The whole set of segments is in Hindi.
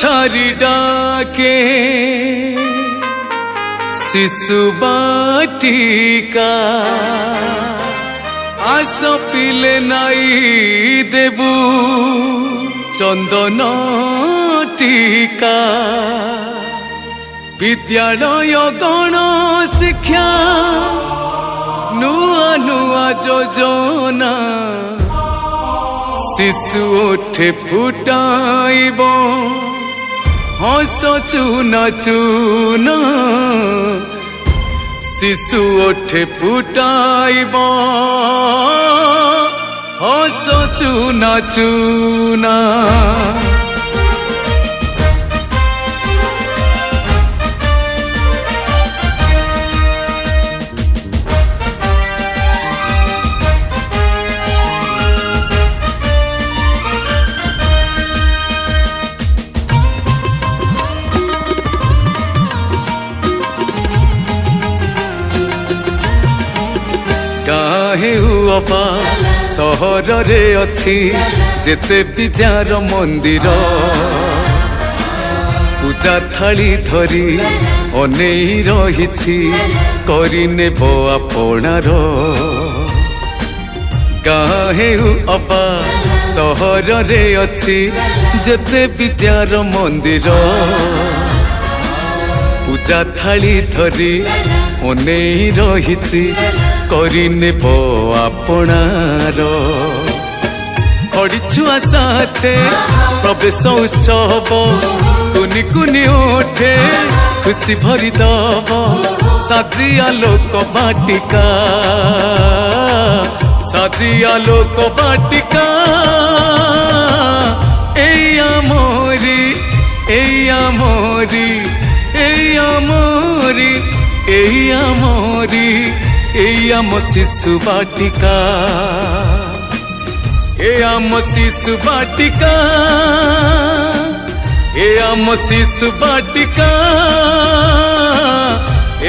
कोठारी डाके शिशु बाटिका आस पिले नाई देबू चंदन टीका विद्यालय गण शिक्षा नुआ नुआ योजना शिशु उठे फुटाइब हस चूना चूना शिशु उठे फुटाइब हस चूना चूना अपा सहर रे अच्छी जेते विद्यार मंदिर पूजा थाली धरी अनेई रही करिनेब आपणार गाहे अपा सहर रे अच्छी जेते विद्यार मंदिर पूजा थाली धरी अनेई रही करिनेब आपणार खड़ी छुआ साथे प्रवेश उत्सव कुनी कुनी उठे खुशी भरी दब साजिया लोक बाटिका साजिया लोक बाटिका एया मोरी एया मोरी एया मोरी एया मोरी एम शिशु बाटिका एम शिशु बाटिका एम शिशु बाटिका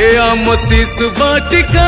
एम शिशु बाटिका।